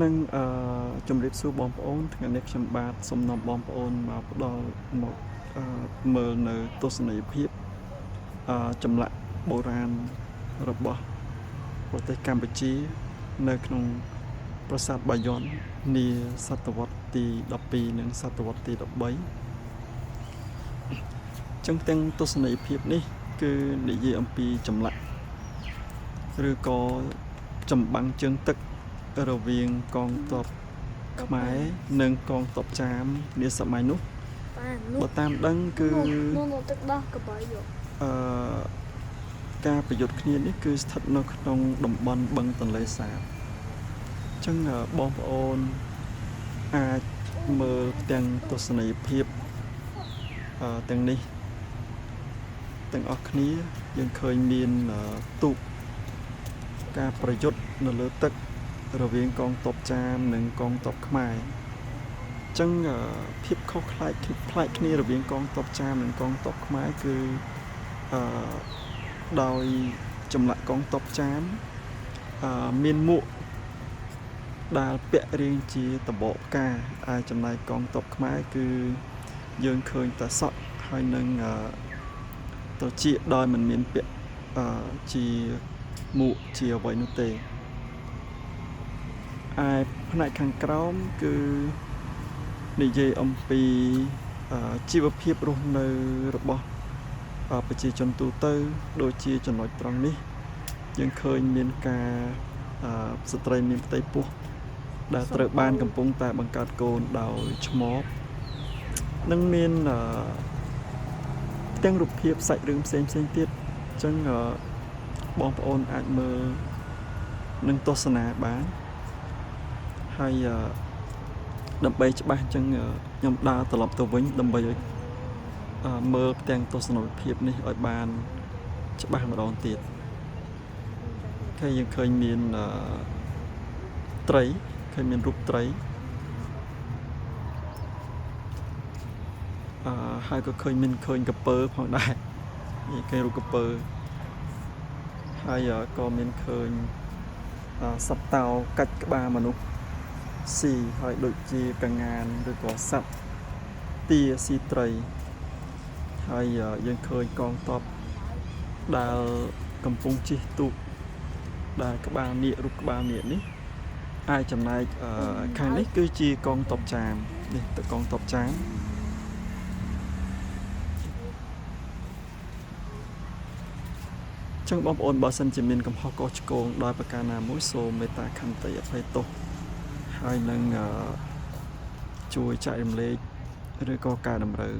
នឹងជំរាបសួរបងប្អូនថ្ងៃនេះខ្ញុំបាទសូមនាំបងប្អូនមកផ្ដល់មកមើលនៅទស្សនីយភាពចម្លាក់បុរាណរបស់ប្រទេសកម្ពុជានៅក្នុងប្រាសាទបាយ័ននាសតវត្សទី12និងសតវត្សទី13ចឹងទាំងទស្សនីយភាពនេះគឺនិយាយអំពីចម្លាក់ឬក៏ចម្បាំងជើងទឹករវាងកងទ័ពខ្មែរនិងកងទ័ពចាមនាសម័យនោះបើតាមដឹងគឺទឹកដោះកបៃយកការប្រយុទ្ធគ្នានេះគឺស្ថិតនៅក្នុងតំបន់បឹងទន្លេសាបអញ្ចឹងបងប្អូនអាចមើលទាំងទស្សនីយភាពទាំងនេះទាំងអស់គ្នាយើងឃើញមានទូកការប្រយុទ្ធនៅលើទឹករវាងកងទ័ពចាមនិងកងទ័ពខ្មែរអញ្ចឹងភាពខុសប្លែកគ្នារវាងកងទ័ពចាមនិងកងទ័ពខ្មែរគឺដោយចម្លាក់កងទ័ពចាមមានមួកដែលពាក់រាងជាតបកផ្កាហើយចំណែកកងទ័ពខ្មែរគឺយើងឃើញតែសក់ហើយនឹងត្រចៀកដោយមិនមានពាក់ជាមួកជាអ្វីនោះទេឯផ្នែកខាងក្រោមគឺនិយាយអំពីជីវភាពរស់នៅរបស់ប្រជាជនទូទៅដូចជាចំណុចត្រង់នេះយើងឃើញមានការស្ត្រីមានផ្ទៃពោះដែលត្រូវបានកំពុងតែបង្កើតកូនដោយឆ្មបនិងមានទាំងរូបភាពសាច់រឿងផ្សេងទៀតអញ្ចឹងបងប្អូនអាចមើលនិងទស្សនាបានហើយដើម្បីច្បាស់អញ្ចឹងខ្ញុំដើរត្រឡប់ទៅវិញដើម្បីឲ្យមើលទាំងទស្សនវិភាពនេះឲ្យបានច្បាស់ម្ដងទៀតហើយយើងឃើញមានត្រីឃើញមានរូបត្រីហើយក៏ឃើញក្រពើផងដែរនេះគេរូបក្រពើហើយក៏មានឃើញសត្វតោកាច់ក្បាលមនុស្សស៊ីហើយដូចជាកងានឬក៏សត្វទាស៊ីត្រីហើយយើងឃើញកងទ័ពដែលកំពុងជិះទូកដែលក្បាលនាគរូបក្បាលនាគនេះហើយចំណែកខាងនេះគឺជាកងទ័ពចាមនេះទៅកងទ័ពចាមចឹងបងប្អូនបើសិនជាមានកំហុសកុសឆ្គងដោយប្រការណាមួយសូមមេត្តាខន្តីអភ័យទោសហើយនឹងជួយចែករំលែកឬក៏កែតម្រូវ